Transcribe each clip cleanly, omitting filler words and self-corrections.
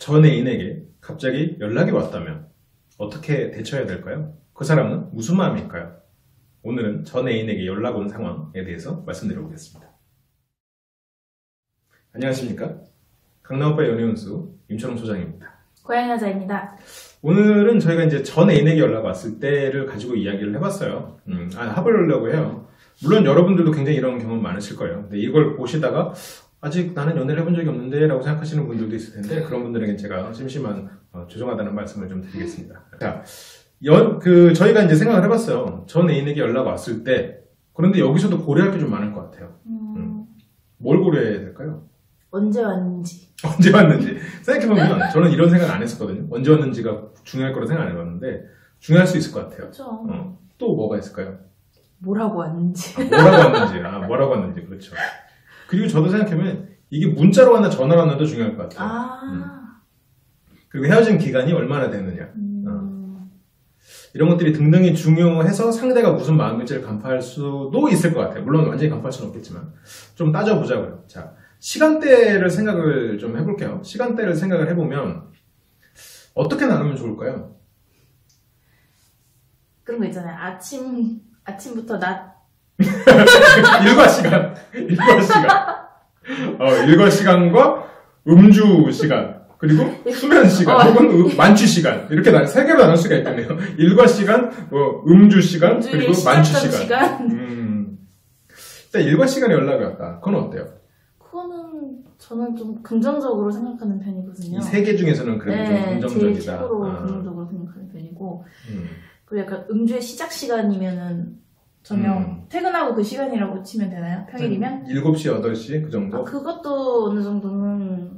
전 애인에게 갑자기 연락이 왔다면 어떻게 대처해야 될까요? 그 사람은 무슨 마음일까요? 오늘은 전 애인에게 연락 온 상황에 대해서 말씀드려보겠습니다. 안녕하십니까? 강남오빠의 연애운수 임철웅 소장입니다. 고양이 여자입니다. 오늘은 저희가 이제 전 애인에게 연락 왔을 때를 가지고 이야기를 해봤어요. 해보려고 해요. 물론 여러분들도 굉장히 이런 경험 많으실 거예요. 근데 이걸 보시다가 아직 나는 연애를 해본 적이 없는데 라고 생각하시는 분들도 있을 텐데 그런 분들에겐 제가 심심한 죄송하다는 말씀을 좀 드리겠습니다. 자, 저희가 이제 생각을 해봤어요. 전 애인에게 연락 왔을 때 그런데 여기서도 고려할 게 좀 많을 것 같아요. 뭘 고려해야 될까요? 언제 왔는지. 언제 왔는지 생각해보면 저는 이런 생각 안 했었거든요. 언제 왔는지가 중요할 거라 생각 안 해봤는데 중요할 수 있을 것 같아요. 그렇죠. 또 뭐가 있을까요? 뭐라고 왔는지. 뭐라고 왔는지 그렇죠. 그리고 저도 생각해보면 이게 문자로 왔나 전화로 왔나도 중요할 것 같아요. 그리고 헤어진 기간이 얼마나 됐느냐. 이런 것들이 등등이 중요해서 상대가 무슨 마음일지를 간파할 수도 있을 것 같아요. 물론 완전히 간파할 수는 없겠지만 좀 따져보자고요. 자, 시간대를 생각을 좀 해볼게요. 시간대를 생각을 해보면 어떻게 나누면 좋을까요? 그런 거 있잖아요. 아침부터 낮. 일과 시간. 일과 시간과 음주 시간. 그리고 수면 시간, 혹은 만취 시간. 이렇게 세 개로 나눌 수가 있겠네요. 일과 시간, 음주 시간, 그리고 만취 시간. 일단 일과 시간에 연락이 왔다. 그건 어때요? 그거는 저는 좀 긍정적으로 생각하는 편이거든요. 이 세 개 중에서는 그래도 좀 긍정적이다. 제일 최고로 긍정적으로 생각하는 편이고. 그리고 약간 음주의 시작 시간이면은 저녁 퇴근하고 그 시간이라고 치면 되나요? 평일이면? 7시, 8시 그 정도? 그것도 어느 정도는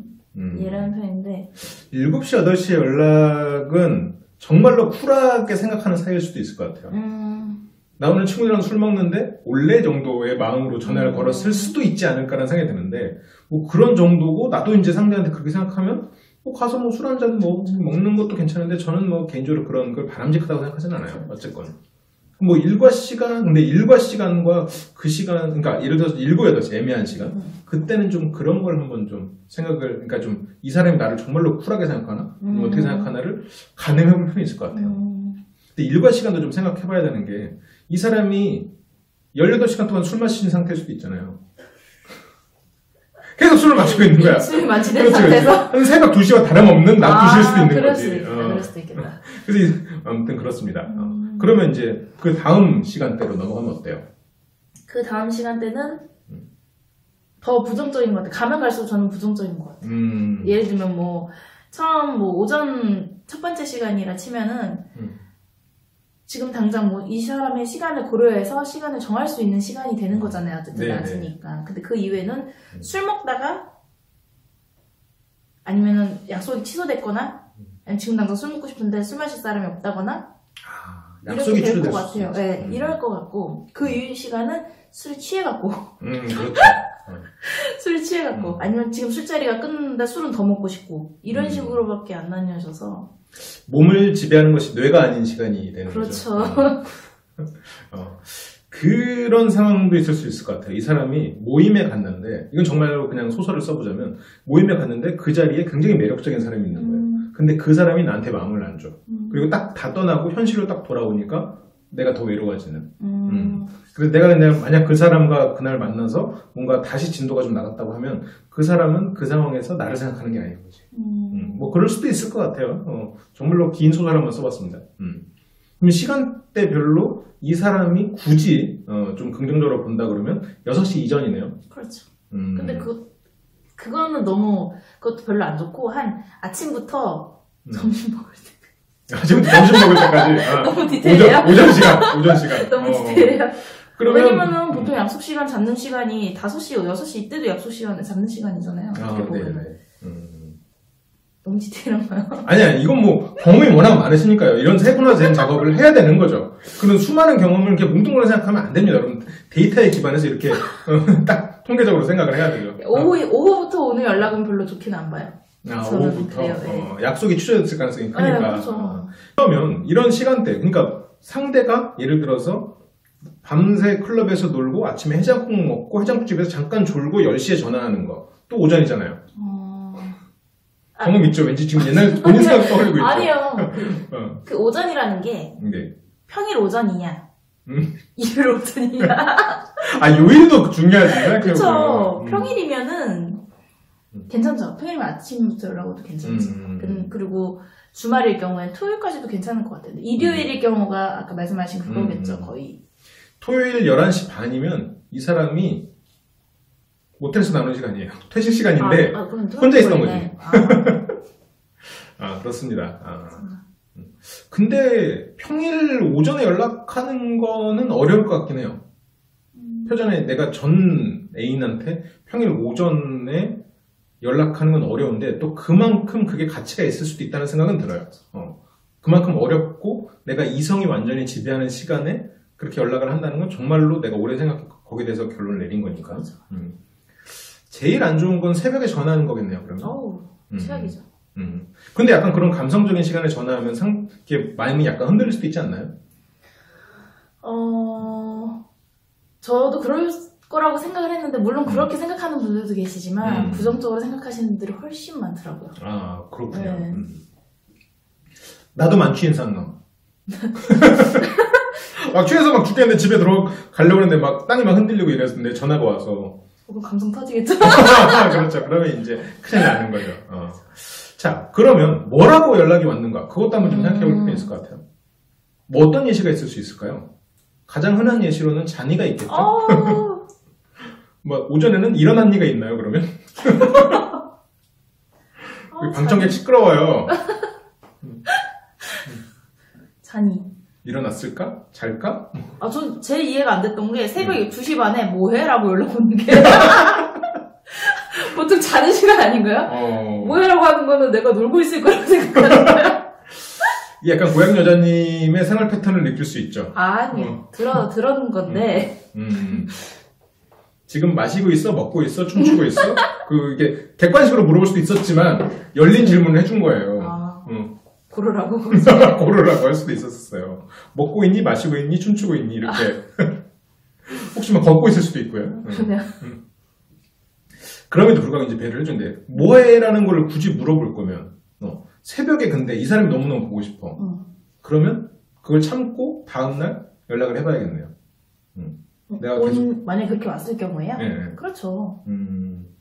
이해하는 편인데 7시, 8시의 연락은 정말로 쿨하게 생각하는 사이일 수도 있을 것 같아요. 나 오늘 친구들이랑 술 먹는데 올래 정도의 마음으로 전화를 걸었을 수도 있지 않을까라는 생각이 드는데 뭐 그런 정도고 나도 이제 상대한테 그렇게 생각하면 뭐 가서 뭐 술 한잔 먹는 것도 괜찮은데 저는 뭐 개인적으로 그런 걸 바람직하다고 생각하진 않아요. 어쨌건 뭐 일과 시간, 근데 일과 시간과 그 시간, 그러니까 예를 들어서 7, 8시 애매한 시간 그때는 좀 그런 걸 한번 좀 생각을, 그러니까 좀 이 사람이 나를 정말로 쿨하게 생각하나 어떻게 생각하나를 가늠해볼 필요는 있을 것 같아요. 근데 일과 시간도 좀 생각해봐야 되는 게 이 사람이 18시간 동안 술 마신 상태일 수도 있잖아요. 계속 술을 마시고 있는 거야. 술이 마시는 상태에서? 한 새벽 2시와 다름없는 낮 2시일 수도 있는 거지. 그럴 수도 있겠다. 그래서 아무튼 그렇습니다. 그러면 이제 그 다음 시간대로 넘어가면 어때요? 그 다음 시간대는 더 부정적인 것 같아요. 가면 갈수록 저는 부정적인 것 같아요. 예를 들면 처음 오전 첫 번째 시간이라 치면은 지금 당장 이 사람의 시간을 고려해서 시간을 정할 수 있는 시간이 되는 거잖아요. 어쨌든 낮으니까. 근데 그 이후에는 술 먹다가 아니면은 약속이 취소됐거나 아니면 지금 당장 술 먹고 싶은데 술 마실 사람이 없다거나 약속이 이렇게 될 것 같아요. 네, 이럴 것 같고 그 이후 시간은 술에 취해갖고 그렇죠. 술에 취해갖고 아니면 지금 술자리가 끝났는데 술은 더 먹고 싶고 이런 식으로밖에 안 나뉘어져서 몸을 지배하는 것이 뇌가 아닌 시간이 되는 그렇죠. 거죠. 그런 상황도 있을 수 있을 것 같아요. 이 사람이 모임에 갔는데 이건 정말로 그냥 소설을 써보자면 모임에 갔는데 그 자리에 굉장히 매력적인 사람이 있는 거예요. 근데 그 사람이 나한테 마음을 안 줘. 그리고 딱 다 떠나고 현실로 딱 돌아오니까 내가 더 외로워지는. 그래서 내가 그냥 만약 그 사람과 그날 만나서 뭔가 다시 진도가 좀 나갔다고 하면 그 사람은 그 상황에서 나를 생각하는 게 아닌 거지. 뭐 그럴 수도 있을 것 같아요. 정말로 긴 소설 한번 써봤습니다. 그럼 시간대별로 이 사람이 굳이 좀 긍정적으로 본다 그러면 6시 이전이네요. 그렇죠. 근데 그거는 너무 그것도 별로 안 좋고 한 아침부터 점심 먹을 때 아침부터 점심 먹을 때까지 너무 디테일해요? 오전 시간 너무 디테일해요. 왜냐면은 보통 약속 시간 잡는 시간이 5시, 6시 이때도 약속 시간 잡는 시간이잖아요. 네네. 너무 디테일한가요? 아니야, 이건 경험이 워낙 많으시니까요. 이런 세분화된 작업을 해야 되는 거죠. 그런 수많은 경험을 이렇게 뭉뚱그려 생각하면 안 됩니다, 여러분. 데이터에 기반해서 이렇게 딱 통계적으로 생각을 해야 되죠. 오후부터 오는 연락은 별로 좋게는 안 봐요. 오후부터 약속이 취소됐을 가능성이 크니까. 그렇죠. 그러면 이런 시간대, 그러니까 상대가 예를 들어서 밤새 클럽에서 놀고 아침에 해장국 먹고 해장국집에서 잠깐 졸고 10시에 전화하는 거 또 오전이잖아요. 경험 있죠? 왠지 지금 옛날 본인 생각 떠올리고 있죠? 아니요. 그 오전이라는 게 네. 평일 오전이냐 일요일 오전이냐 요일도 중요하지. 그쵸. 평일이면은 괜찮죠. 평일이면 아침부터 연락 와도 괜찮지. 그리고 주말일 경우엔 토요일까지도 괜찮을 것 같은데 일요일일 경우가 아까 말씀하신 그거겠죠. 거의 토요일 11시 반이면 이 사람이 모텔에서 나오는 시간이에요. 퇴실 시간인데 혼자 있었던 거지. 그렇습니다. 근데 평일 오전에 연락하는 거는 어려울 것 같긴 해요. 표전에 내가 전 애인한테 평일 오전에 연락하는 건 어려운데 또 그만큼 그게 가치가 있을 수도 있다는 생각은 들어요. 그만큼 어렵고 내가 이성이 완전히 지배하는 시간에 그렇게 연락을 한다는 건 정말로 내가 오래 생각했고 거기에 대해서 결론을 내린 거니까. 제일 안 좋은 건 새벽에 전화하는 거겠네요, 그러면. 최악이죠. 근데 약간 그런 감성적인 시간에 전화하면 이렇게 마음이 약간 흔들릴 수도 있지 않나요? 저도 그럴 거라고 생각을 했는데 물론 그렇게 생각하는 분들도 계시지만 부정적으로 생각하시는 분들이 훨씬 많더라고요. 그렇군요. 네. 나도 많취인 상황. 막 취해서 막 죽겠는데 집에 들어가려고 했는데 막 땅이 막 흔들리고 이랬는데 전화가 와서. 그럼 감성 터지겠죠? 그렇죠. 그러면 이제 큰일 나는 거죠. 자, 그러면 뭐라고 연락이 왔는가? 그것도 한번 좀 생각해 볼 필요 있을 것 같아요. 뭐 어떤 예시가 있을 수 있을까요? 가장 흔한 예시로는 잔이가 있겠죠? 뭐 오전에는 일어난 이가 있나요, 그러면? 방청객 시끄러워요. 잔이. 일어났을까? 잘까? 전 제 이해가 안 됐던 게 새벽 2시 반에 뭐해? 라고 연락 오는 게. 보통 자는 시간 아닌가요? 뭐해라고 하는 거는 내가 놀고 있을 거라고 생각하는 약간 고양 여자님의 생활 패턴을 느낄 수 있죠. 아니, 들은 건데. 지금 마시고 있어? 먹고 있어? 춤추고 있어? 이게 객관식으로 물어볼 수도 있었지만 열린 질문을 해준 거예요. 고르라고? 고르라고 할 수도 있었어요. 먹고 있니? 마시고 있니? 춤추고 있니? 이렇게. 혹시 막 걷고 있을 수도 있고요. 그러네요. 그럼에도 불구하고 이제 배려를 해준대. 뭐해라는 걸 굳이 물어볼 거면 새벽에 근데 이 사람이 너무너무 보고 싶어. 그러면 그걸 참고 다음날 연락을 해봐야겠네요. 내가 계속 만약에 그렇게 왔을 경우에요? 네. 그렇죠.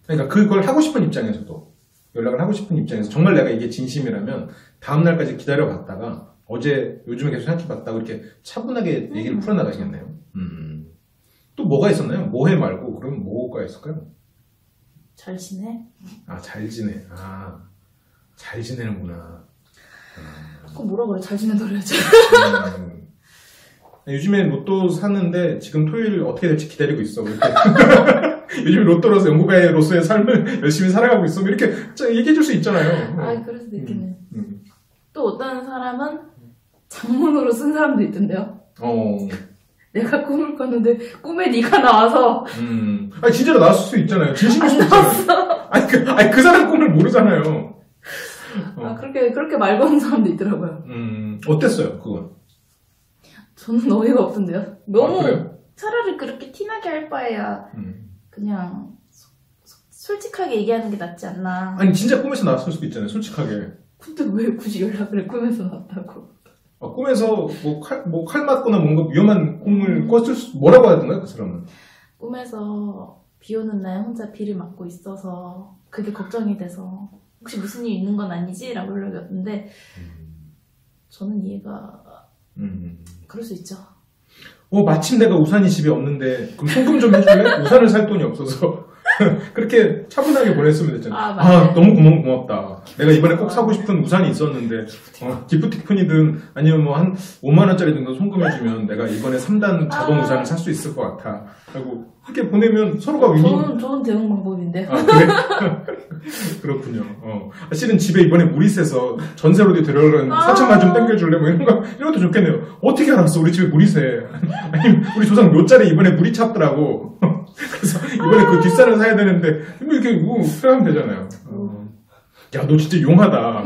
그러니까 그걸 하고 싶은 입장에서도 연락을 하고 싶은 입장에서 정말 내가 이게 진심이라면 다음날까지 기다려봤다가 요즘에 계속 생각해봤다고 이렇게 차분하게 얘기를 풀어나가시겠네요. 또 뭐가 있었나요? 뭐해 말고 그럼 뭐가 있을까요? 잘 지내? 잘 지내. 잘 지내는구나. 그거 뭐라 그래? 잘 지낸다 그래야지. 요즘에 로또 샀는데 지금 토요일 어떻게 될지 기다리고 있어. 요즘 로또로서 연구가로서의 삶을 열심히 살아가고 있어. 이렇게 얘기해줄 수 있잖아요. 그럴 수도 있겠네. 또 어떤 사람은 장문으로 쓴 사람도 있던데요. 내가 꿈을 꿨는데 꿈에 네가 나와서. 진짜로 나왔을 수 있잖아요. 진심일 수도 있잖아요. 그 사람 꿈을 모르잖아요. 그렇게 말 거는 사람도 있더라고요. 어땠어요, 그건? 저는 어이가 없던데요. 너무 그래요? 차라리 그렇게 티나게 할 바에야 그냥 솔직하게 얘기하는 게 낫지 않나. 진짜 꿈에서 나왔을 수도 있잖아요, 솔직하게. 근데 왜 굳이 연락을 해? 꿈에서 나왔다고. 꿈에서 칼 맞거나 뭔가 위험한 꿈을 꿨을 뭐라고 하던가요, 그 사람은? 꿈에서 비 오는 날 혼자 비를 맞고 있어서 그게 걱정이 돼서 혹시 무슨 일 있는 건 아니지? 라고 연락이 왔는데 저는 이해가 그럴 수 있죠. 마침 내가 우산이 집에 없는데 그럼 송금 좀 해줄래? 우산을 살 돈이 없어서 그렇게 차분하게 보냈으면 됐잖아. 너무 고맙다. 내가 이번에 꼭 사고 싶은 우산이 있었는데 기프티콘이든 아니면 뭐 한 5만원짜리 정도 송금해주면 내가 이번에 3단 자동 우산을 살 수 있을 것 같아 하고 그렇게 보내면 서로가 윈윈. 좋은 대응 방법인데요. 그래? 그렇군요. 실은 집에 이번에 물이 새서 전세로 들어오는 4천만 좀 땡겨줄래? 뭐 이런 것도 좋겠네요. 어떻게 알았어? 우리 집에 물이 새. 아니 우리 조상 묘자리에 이번에 물이 찼더라고. 그래서 이번에 그 뒷산을 사야 되는데 이렇게 하면 되잖아요. 야, 너 진짜 용하다.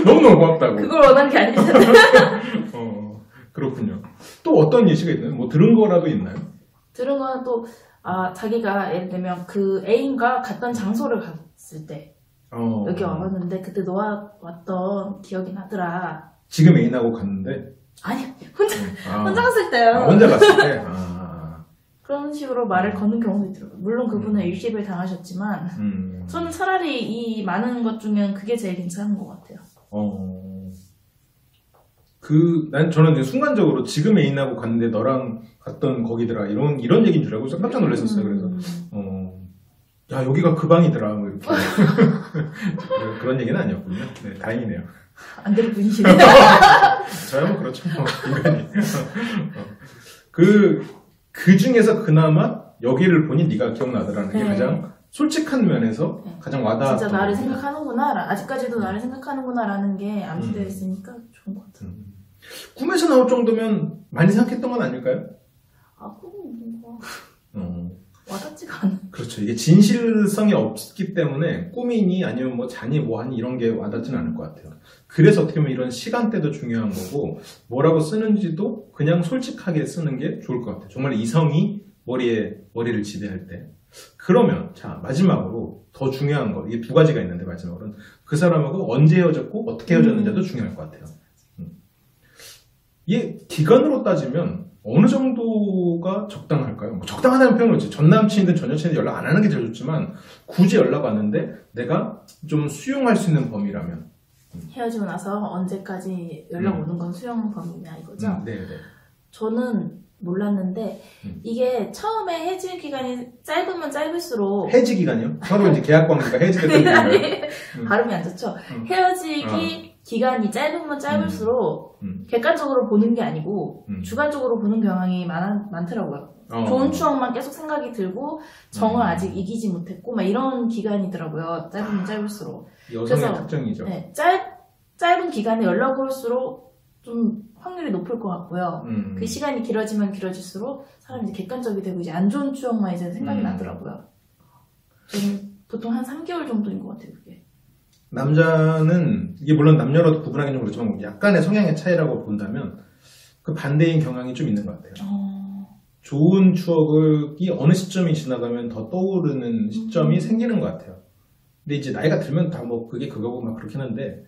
너무너무 고맙다고. 그걸 원한 게 아닐 텐데. 그렇군요. 또 어떤 예시가 있나요? 뭐 들은 거라도 있나요? 들은 거는 또 자기가 예를 들면 그 애인과 갔던 장소를 갔을 때 여기 와봤는데 그때 너와 왔던 기억이 나더라. 지금 애인하고 갔는데? 아니 혼자 갔을 때요. 혼자 갔을 때? 그런 식으로 말을 거는 경우도 있더라고요. 물론 그분은 일시불 당하셨지만 저는 차라리 이 많은 것 중엔 그게 제일 괜찮은 것 같아요. 저는 이제 순간적으로 지금 애인하고 갔는데 너랑 갔던 거기더라 이런 얘기인 줄 알고 깜짝 놀랐었어요. 그래서 야 여기가 그 방이더라 뭐 이렇게 그런 얘기는 아니었군요. 네, 다행이네요. 안 들을 분이시네요. 저야 뭐 그렇죠. 인간이. 그 중에서 그나마 여기를 보니 네가 기억나더라는 게 가장 솔직한 면에서 가장 와닿았던. 진짜 나를 생각하는구나. 아직까지도 나를 생각하는구나라는 게 암시되어 있으니까 좋은 것 같아요. 꿈에서 나올 정도면 많이 생각했던 건 아닐까요? 꿈은 뭔가 와닿지가 않아. 그렇죠. 이게 진실성이 없기 때문에 꿈이니 아니면 뭐 자니 뭐하니 이런 게 와닿지는 않을 것 같아요. 그래서 어떻게 보면 이런 시간대도 중요한 거고 뭐라고 쓰는지도 그냥 솔직하게 쓰는 게 좋을 것 같아요. 정말 이성이 머리를 지배할 때. 그러면 자 마지막으로 더 중요한 거 이게 두 가지가 있는데 마지막으로는 그 사람하고 언제 헤어졌고 어떻게 헤어졌는지도 중요할 것 같아요. 이게 기간으로 따지면 어느 정도가 적당할까요? 뭐 적당하다는 표현은 없지. 전 남친이든 전 여친이든 연락 안 하는 게 제일 좋지만 굳이 연락 왔는데 내가 좀 수용할 수 있는 범위라면 헤어지고 나서 언제까지 연락 오는 건 수용 범위냐 이거죠? 네네. 저는 몰랐는데 이게 처음에 해지 기간이 짧으면 짧을수록 해지 기간이요? 서로 이제 계약 관계가 해지됐던 기간 발음이 안 좋죠. 헤어지기 기간이 짧으면 짧을수록 객관적으로 보는 게 아니고 주관적으로 보는 경향이 많더라고요. 좋은 추억만 계속 생각이 들고 정을 아직 이기지 못했고 막 이런 기간이더라고요. 짧으면 짧을수록. 여성의 그래서, 특징이죠. 네, 짧은 기간에 연락 올수록 좀 확률이 높을 것 같고요. 그 시간이 길어지면 길어질수록 사람이 이제 객관적이 되고 이제 안 좋은 추억만 이제 생각이 나더라고요. 저는 보통 한 3개월 정도인 것 같아요, 그게. 남자는 이게 물론 남녀로도 구분하기는 좀 그렇지만 약간의 성향의 차이라고 본다면 그 반대인 경향이 좀 있는 것 같아요. 좋은 추억이 어느 시점이 지나가면 더 떠오르는 시점이 생기는 것 같아요. 근데 이제 나이가 들면 다 뭐 그게 그거고 막 그렇긴 한데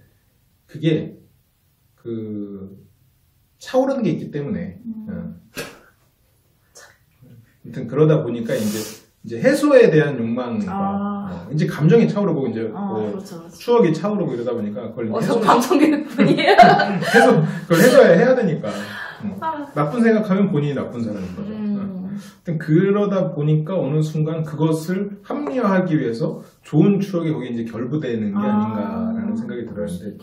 그게 차오르는 게 있기 때문에 아무튼 그러다 보니까 이제 해소에 대한 욕망과 이제 감정이 차오르고 이제 그렇죠. 추억이 차오르고 이러다 보니까 그걸 방송객 분이에요. 그걸 해소해야 되니까 나쁜 생각하면 본인이 나쁜 사람인 거죠. 아무튼 그러다 보니까 어느 순간 그것을 합리화하기 위해서 좋은 추억이 거기에 이제 결부되는 게 아닌가라는 생각이 들었는데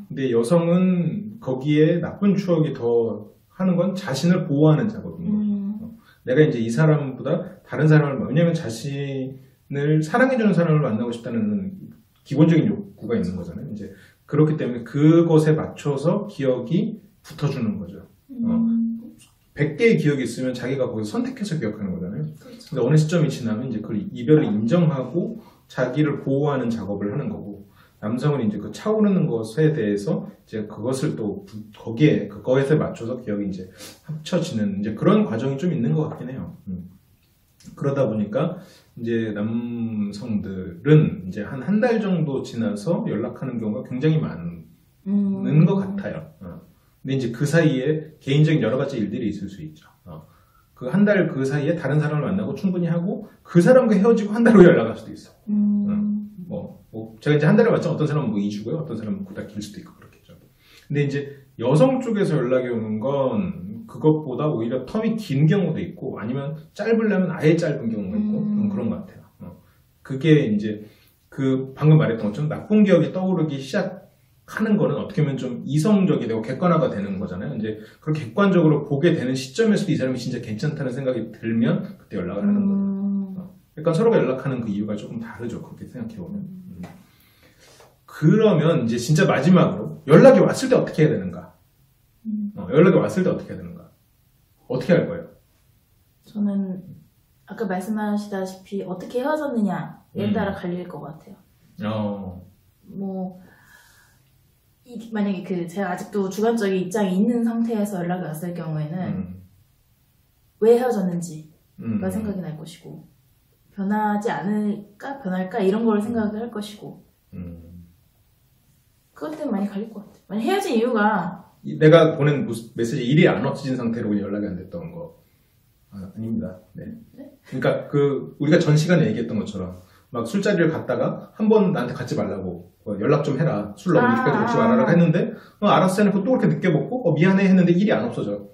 근데 여성은 거기에 나쁜 추억이 더 하는 건 자신을 보호하는 작업인 거죠. 내가 이제 이 사람보다 다른 사람을 왜냐면 자신을 사랑해주는 사람을 만나고 싶다는 기본적인 욕구가 있는 거잖아요. 이제 그렇기 때문에 그것에 맞춰서 기억이 붙어주는 거죠. 100개의 기억이 있으면 자기가 거기서 선택해서 기억하는 거잖아요. 그렇죠. 근데 어느 시점이 지나면 이제 그 이별을 인정하고 자기를 보호하는 작업을 하는 거고 남성은 이제 그 차오르는 것에 대해서 이제 그것을 또 거기에 그거에 맞춰서 기억이 이제 합쳐지는 이제 그런 과정이 좀 있는 것 같긴 해요. 그러다 보니까 이제 남성들은 이제 한 달 정도 지나서 연락하는 경우가 굉장히 많은 것 같아요. 근데 이제 그 사이에 개인적인 여러 가지 일들이 있을 수 있죠. 그 한 달 그 사이에 다른 사람을 만나고 충분히 하고 그 사람과 헤어지고 한 달 후에 연락할 수도 있어. 제가 이제 한 달에 맞죠. 어떤 사람은 뭐 2주고요. 어떤 사람은 보다 길 수도 있고 그렇겠죠. 근데 이제 여성 쪽에서 연락이 오는 건 그것보다 오히려 텀이 긴 경우도 있고 아니면 짧으려면 아예 짧은 경우가 있고 그런 것 같아요. 그게 이제 그 방금 말했던 것처럼 나쁜 기억이 떠오르기 시작하는 거는 어떻게 보면 좀 이성적이 되고 객관화가 되는 거잖아요. 이제 그걸 객관적으로 보게 되는 시점에서도 이 사람이 진짜 괜찮다는 생각이 들면 그때 연락을 하는 거죠. 그러니까 서로가 연락하는 그 이유가 조금 다르죠. 그렇게 생각해보면. 그러면 이제 진짜 마지막으로 연락이 왔을 때 어떻게 해야 되는가? 연락이 왔을 때 어떻게 해야 되는가? 어떻게 할 거예요? 저는 아까 말씀하시다시피 어떻게 헤어졌느냐에 따라 갈릴 것 같아요. 만약에 제가 아직도 주관적인 입장이 있는 상태에서 연락이 왔을 경우에는 왜 헤어졌는지가 생각이 날 것이고 변하지 않을까 변할까 이런 걸 생각을 할 것이고 그것 때문에 많이 갈릴 것 같아. 만약 헤어진 이유가 내가 보낸 메시지 일이 안 없어진 상태로 연락이 안 됐던 거. 아닙니다. 네. 그러니까 우리가 전 시간에 얘기했던 것처럼 막 술자리를 갔다가 한 번 나한테 갖지 말라고 연락 좀 해라. 술 너무 늦게까지 먹지 말아라 했는데 알았어 해놓고 또 그렇게 늦게 먹고 미안해 했는데 일이 안 없어져.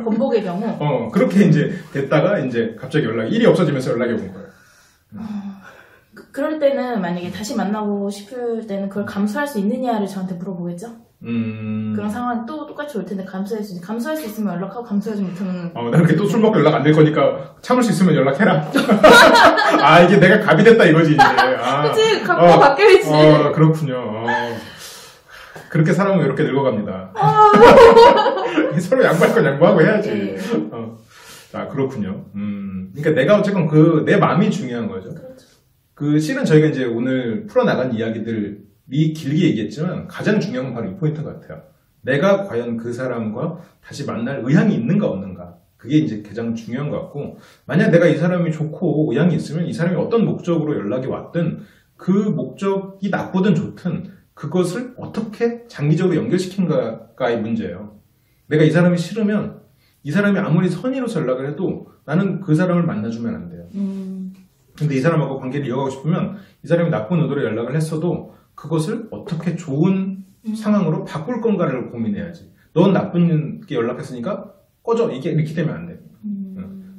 번복의 경우? 그렇게 이제 됐다가 이제 갑자기 일이 없어지면서 연락이 온 거예요. 그럴 때는 만약에 다시 만나고 싶을 때는 그걸 감수할 수 있느냐를 저한테 물어보겠죠? 그런 상황이 또 똑같이 올 텐데 감수할 수 있으면 연락하고 감수하지 못하면 나 이렇게 또 술 먹고 연락 안 될 거니까 참을 수 있으면 연락해라. 이게 내가 갑이 됐다 이거지 이제. 그치, 각도가 바뀌어있지. 그렇군요. 그렇게 사람은 이렇게 늙어갑니다. 서로 양보할 건 양보하고 해야지. 네. 그렇군요. 그러니까 내가 어쨌건 내 마음이 중요한 거죠. 그렇죠. 실은 저희가 이제 오늘 풀어나간 이야기들이 길게 얘기했지만 가장 중요한 건 바로 이 포인트 같아요. 내가 과연 그 사람과 다시 만날 의향이 있는가 없는가. 그게 이제 가장 중요한 것 같고, 만약 내가 이 사람이 좋고 의향이 있으면 이 사람이 어떤 목적으로 연락이 왔든 그 목적이 나쁘든 좋든 그것을 어떻게 장기적으로 연결시킨가의 문제예요. 내가 이 사람이 싫으면 이 사람이 아무리 선의로서 연락을 해도 나는 그 사람을 만나주면 안 돼요. 근데 이 사람하고 관계를 이어가고 싶으면 이 사람이 나쁜 의도로 연락을 했어도 그것을 어떻게 좋은 상황으로 바꿀 건가를 고민해야지. 넌 나쁜 게 연락했으니까 꺼져. 이렇게 되면 안 돼.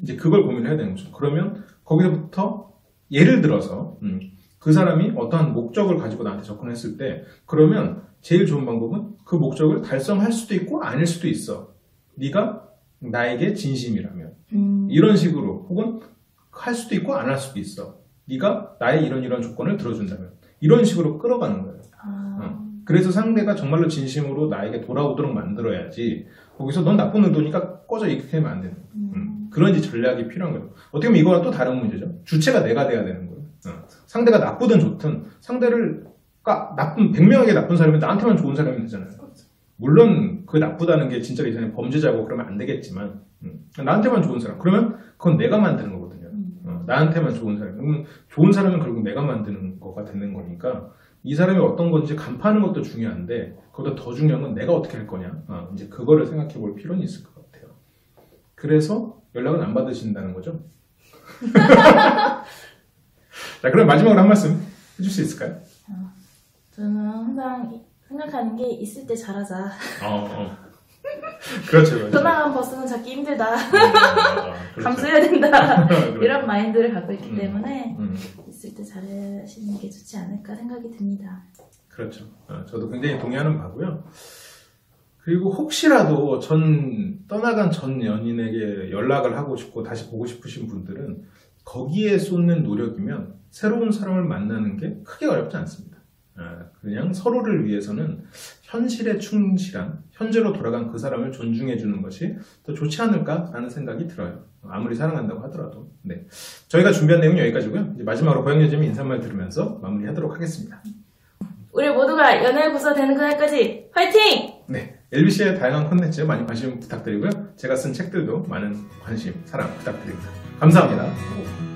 이제 그걸 고민해야 되는 거죠. 그러면 거기서부터 예를 들어서 그 사람이 어떠한 목적을 가지고 나한테 접근했을 때 그러면 제일 좋은 방법은 그 목적을 달성할 수도 있고 아닐 수도 있어. 네가 나에게 진심이라면 이런 식으로 혹은 할 수도 있고 안 할 수도 있어. 네가 나의 이런 조건을 들어준다면 이런 식으로 끌어가는 거예요. 그래서 상대가 정말로 진심으로 나에게 돌아오도록 만들어야지 거기서 넌 나쁜 의도니까 꺼져 이렇게 되면 안 되는 거예요. 그런 이제 전략이 필요한 거예요. 어떻게 보면 이거와 또 다른 문제죠. 주체가 내가 돼야 되는 거예요. 상대가 나쁘든 좋든 상대를 100명에게 나쁜 사람이 나한테만 좋은 사람이 되잖아요. 물론 그 나쁘다는 게 진짜 이전에 범죄자고 그러면 안 되겠지만 나한테만 좋은 사람 그러면 그건 내가 만드는 거거든요. 나한테만 좋은 사람 그러면 좋은 사람은 결국 내가 만드는 거가 되는 거니까 이 사람이 어떤 건지 간파하는 것도 중요한데 그보다 더 중요한 건 내가 어떻게 할 거냐 이제 그거를 생각해 볼 필요는 있을 것 같아요. 그래서 연락은 안 받으신다는 거죠. 자, 그럼 마지막으로 한 말씀 해줄 수 있을까요? 저는 항상 생각하는 게 있을 때 잘하자. 그렇죠. 떠나간 버스는 찾기 힘들다. 그렇죠. 감수해야 된다. 이런 마인드를 갖고 있기 때문에 있을 때 잘하시는 게 좋지 않을까 생각이 듭니다. 그렇죠. 저도 굉장히 동의하는 바고요. 그리고 혹시라도 떠나간 전 연인에게 연락을 하고 싶고 다시 보고 싶으신 분들은 거기에 쏟는 노력이면 새로운 사람을 만나는 게 크게 어렵지 않습니다. 그냥 서로를 위해서는 현실에 충실한 현재로 돌아간 그 사람을 존중해 주는 것이 더 좋지 않을까라는 생각이 들어요. 아무리 사랑한다고 하더라도. 네, 저희가 준비한 내용은 여기까지고요. 이제 마지막으로 고양여자님 인사말 들으면서 마무리하도록 하겠습니다. 우리 모두가 연애 구사되는 그날까지 화이팅! 네, LBC의 다양한 콘텐츠 많이 관심 부탁드리고요. 제가 쓴 책들도 많은 관심, 사랑 부탁드립니다. 감사합니다.